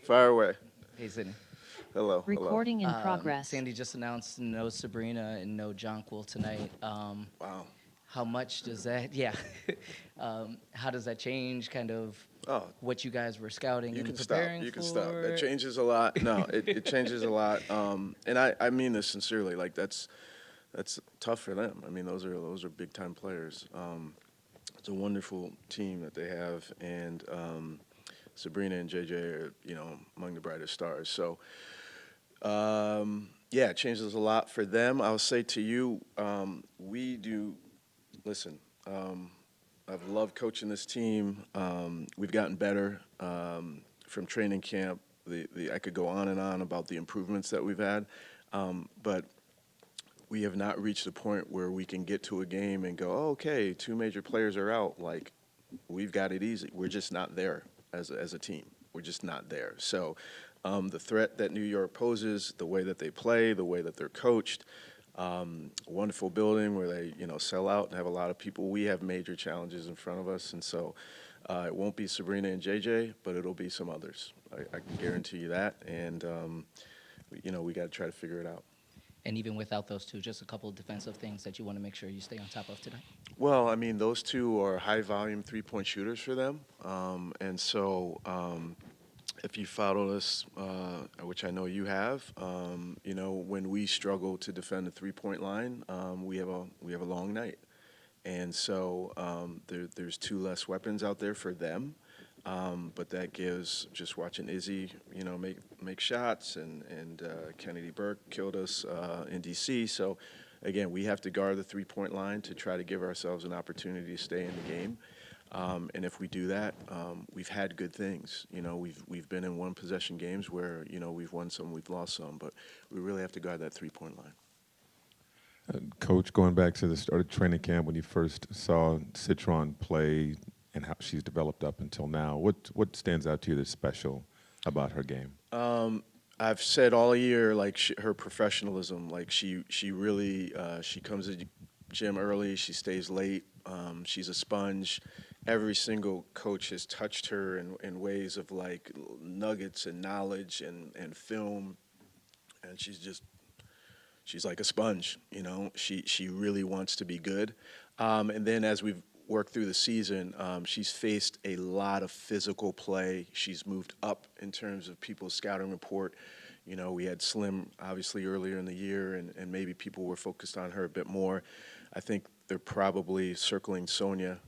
Fire away. Hey, Sydney. Hello. Hello. Recording in progress. Sandy just announced no Sabrina and no Jonquil tonight. Wow. How much does that, yeah, how does that change kind of Oh, what you guys were scouting you and can stop. preparing You can stop. That for? changes a lot. No, it changes a lot. And I mean this sincerely. Like that's tough for them. I mean those are big time players. It's a wonderful team that they have, and Sabrina and JJ are among the brightest stars. So yeah, it changes a lot for them. I'll say to you, we do. Listen, I've loved coaching this team. We've gotten better from training camp. I could go on and on about the improvements that we've had, but we have not reached a point where we can get to a game and go, oh, okay, two major players are out. Like, we've got it easy. We're just not there as a team. We're just not there. So the threat that New York poses, the way that they play, the way that they're coached, wonderful building where they, sell out and have a lot of people. We have major challenges in front of us, and so it won't be Sabrina and JJ, but it'll be some others. I can guarantee you that, and we got to try to figure it out. And even without those two, just a couple of defensive things that you want to make sure you stay on top of tonight. Well, I mean, those two are high-volume three-point shooters for them, and so if you followed us, which I know you have, when we struggle to defend the three-point line, we have a long night, and so there's two less weapons out there for them, but that gives just watching Izzy, make shots, and Kennedy Burke killed us in D.C. So again, we have to guard the three-point line to try to give ourselves an opportunity to stay in the game. And if we do that, we've had good things. We've been in one possession games where we've won some, we've lost some, but we really have to guard that three-point line. Coach, going back to the start of training camp when you first saw Citron play and how she's developed up until now, what stands out to you that's special about her game? I've said all year, like her professionalism, like she really she comes to the gym early, she stays late, she's a sponge. Every single coach has touched her in ways of like nuggets and knowledge and film, and she's like a sponge, She really wants to be good, and then as we've worked through the season, she's faced a lot of physical play. She's moved up in terms of people's scouting report. We had Slim obviously earlier in the year, and maybe people were focused on her a bit more. I think they're probably circling Sonia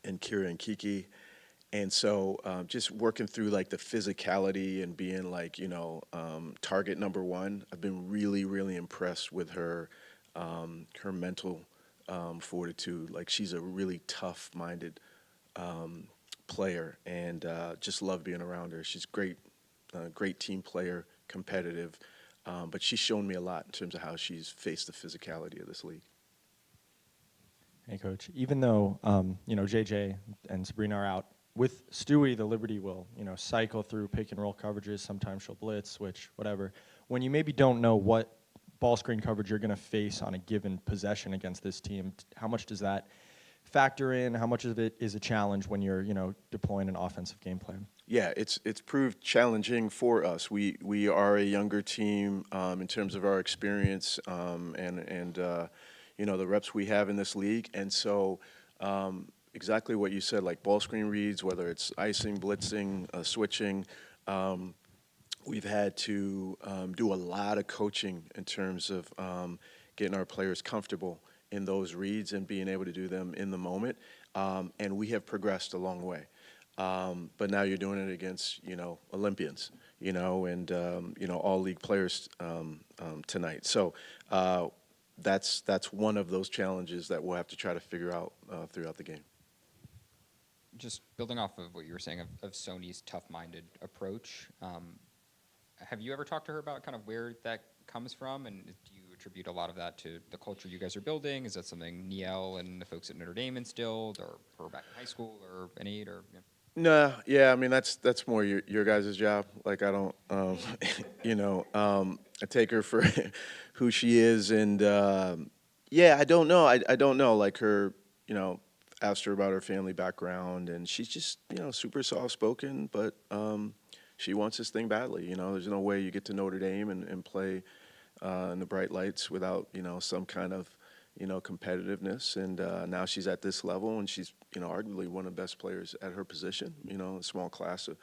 and Kira and Kiki. And so just working through like the physicality and being like, target number one, I've been really, really impressed with her mental fortitude. Like she's a really tough-minded player, and just love being around her. She's great, great team player, competitive, but she's shown me a lot in terms of how she's faced the physicality of this league. Hey, Coach. Even though JJ and Sabrina are out, with Stewie, the Liberty will cycle through pick and roll coverages. Sometimes she'll blitz, switch, whatever. When you maybe don't know what ball screen coverage you're going to face on a given possession against this team, how much does that factor in? How much of it is a challenge when you're deploying an offensive game plan? Yeah, it's proved challenging for us. We are a younger team in terms of our experience and the reps we have in this league, and so exactly what you said, like ball screen reads, whether it's icing, blitzing, switching. We've had to do a lot of coaching in terms of getting our players comfortable in those reads and being able to do them in the moment, and we have progressed a long way. But now you're doing it against, Olympians, and, all league players tonight. So that's one of those challenges that we'll have to try to figure out throughout the game. Just building off of what you were saying of Sony's tough-minded approach, have you ever talked to her about kind of where that comes from, and do you attribute a lot of that to the culture you guys are building? Is that something Niel and the folks at Notre Dame instilled, or her back in high school, or any, or? Yeah. No, yeah, I mean that's more your guys' job. Like I don't, I take her for who she is, and yeah, I don't know. I don't know. Like her, asked her about her family background, and she's just super soft spoken, but she wants this thing badly. You know, there's no way you get to Notre Dame and play in the bright lights without, you know, some kind of, you know, competitiveness. And now she's at this level, and she's, you know, arguably one of the best players at her position, you know, a small class of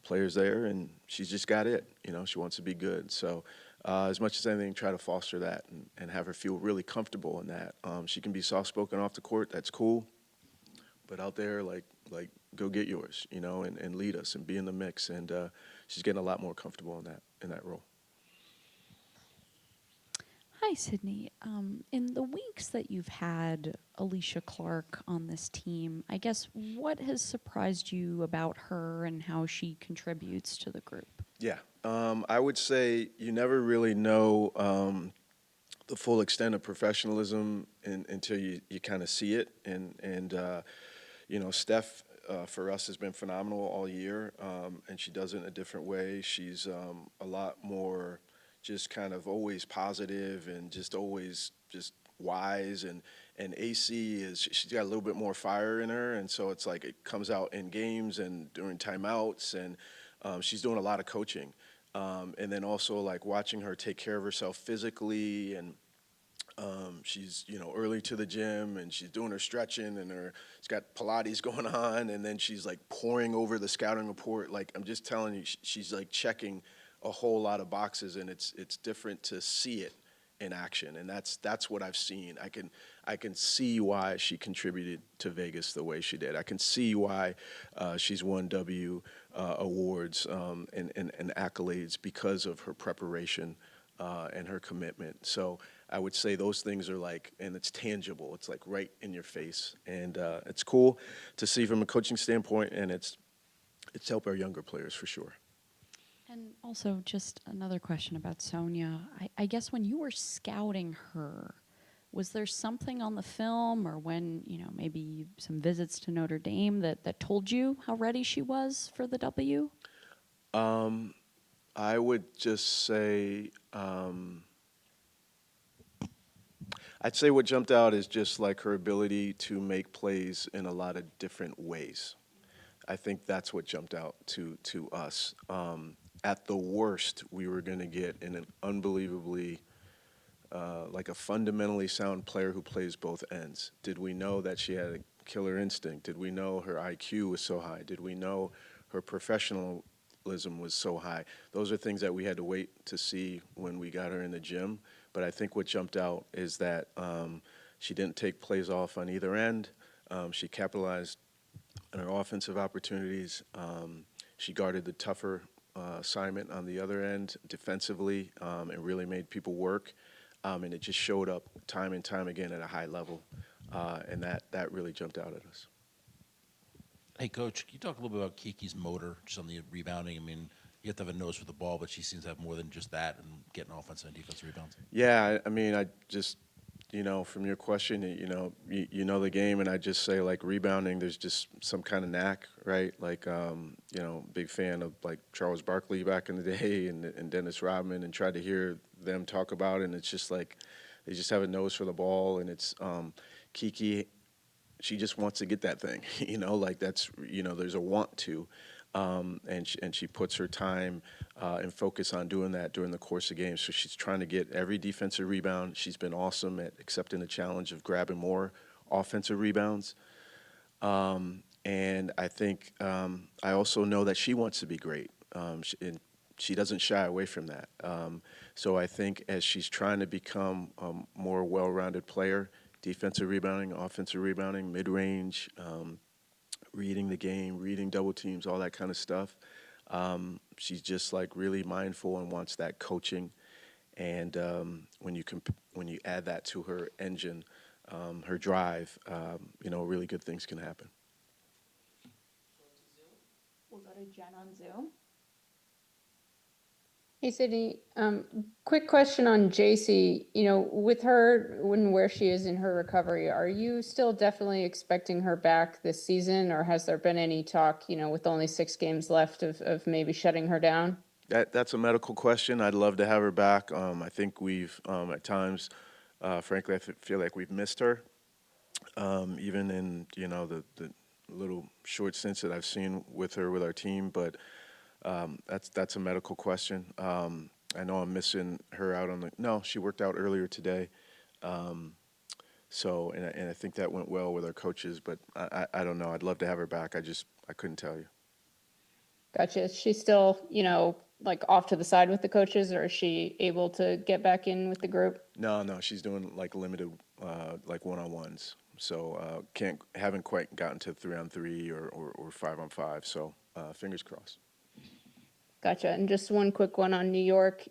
players there, and she's just got it. You know, she wants to be good. So as much as anything, try to foster that and have her feel really comfortable in that. She can be soft-spoken off the court. That's cool. But out there, like go get yours, you know, and lead us and be in the mix. And she's getting a lot more comfortable in that role. Hi, Sydney. In the weeks that you've had Alicia Clark on this team, I guess what has surprised you about her and how she contributes to the group? Yeah, I would say you never really know the full extent of professionalism until you kind of see it. And you know, Steph for us has been phenomenal all year, and she does it in a different way. She's a lot more just kind of always positive and just always just wise. And AC she's got a little bit more fire in her, and so it's like it comes out in games and during timeouts, and she's doing a lot of coaching. And then also like watching her take care of herself physically, and she's, you know, early to the gym, and she's doing her stretching, and she's got Pilates going on, and then she's like pouring over the scouting report. Like, I'm just telling you, she's like checking a whole lot of boxes, and it's different to see it in action, and that's what I've seen. I can see why she contributed to Vegas the way she did. I can see why she's won awards and accolades because of her preparation and her commitment. So I would say those things are like, and it's tangible. It's like right in your face, and it's cool to see from a coaching standpoint, and it's helped our younger players for sure. And also, just another question about Sonia. I guess when you were scouting her, was there something on the film or when, you know, maybe some visits to Notre Dame that told you how ready she was for the W? I would just say, I'd say what jumped out is just like her ability to make plays in a lot of different ways. I think that's what jumped out to us. At the worst, we were going to get an unbelievably, like a fundamentally sound player who plays both ends. Did we know that she had a killer instinct? Did we know her IQ was so high? Did we know her professionalism was so high? Those are things that we had to wait to see when we got her in the gym. But I think what jumped out is that she didn't take plays off on either end. She capitalized on her offensive opportunities. She guarded the tougher assignment on the other end defensively, and really made people work. And it just showed up time and time again at a high level, and that really jumped out at us. Hey, Coach, can you talk a little bit about Kiki's motor, just on the rebounding? I mean, you have to have a nose for the ball, but she seems to have more than just that and getting offensive and defensive rebounds. Yeah, I mean, I just, you know, from your question, you know the game, and I just say, like, rebounding, there's just some kind of knack, right? Like, you know, big fan of, like, Charles Barkley back in the day and Dennis Rodman, and tried to hear them talk about it, and it's just like they just have a nose for the ball, and it's Kiki, she just wants to get that thing, you know, like that's, you know, there's a want to. And she puts her time and focus on doing that during the course of games. So she's trying to get every defensive rebound. She's been awesome at accepting the challenge of grabbing more offensive rebounds. And I think I also know that she wants to be great, and she doesn't shy away from that. So I think as she's trying to become a more well-rounded player, defensive rebounding, offensive rebounding, mid-range, reading the game, reading double teams, all that kind of stuff. She's just like really mindful and wants that coaching. And when you add that to her engine, her drive, you know, really good things can happen. We'll go to Jen on Zoom. Hey, Sydney. Quick question on JC. You know, with her, where she is in her recovery, are you still definitely expecting her back this season, or has there been any talk, you know, with only 6 games left of maybe shutting her down? That's a medical question. I'd love to have her back. I think we've, at times, frankly, I feel like we've missed her, even in, you know, the little short stints that I've seen with her with our team. But That's a medical question. I know I'm missing her out on the. No, she worked out earlier today. So, and I think that went well with our coaches, but I don't know. I'd love to have her back. I couldn't tell you. Gotcha. Is she still, like off to the side with the coaches, or is she able to get back in with the group? No, she's doing like limited, like one-on-ones. So haven't quite gotten to 3-on-3 or 5-on-5. So fingers crossed. Gotcha. And just one quick one on New York,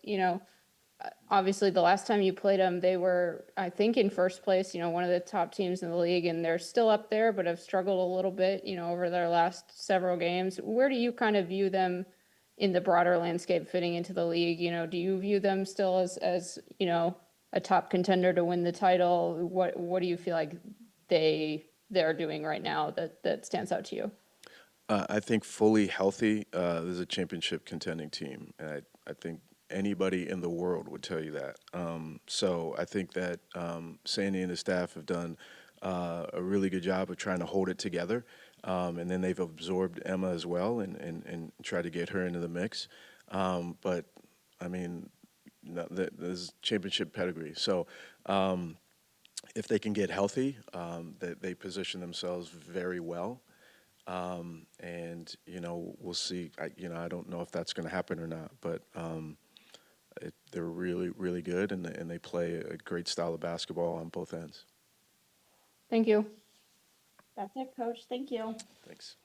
obviously the last time you played them, they were, I think, in first place, one of the top teams in the league, and they're still up there, but have struggled a little bit, over their last several games. Where do you kind of view them in the broader landscape fitting into the league? Do you view them still as a top contender to win the title? What do you feel like they're doing right now that stands out to you? I think fully healthy, there's a championship contending team, and I think anybody in the world would tell you that. So I think that Sandy and the staff have done a really good job of trying to hold it together, and then they've absorbed Emma as well and try to get her into the mix. But I mean, there's championship pedigree. So if they can get healthy, they position themselves very well. And we'll see. I don't know if that's going to happen or not, but they're really, really good, and they play a great style of basketball on both ends. Thank you. That's it, Coach. Thank you. Thanks.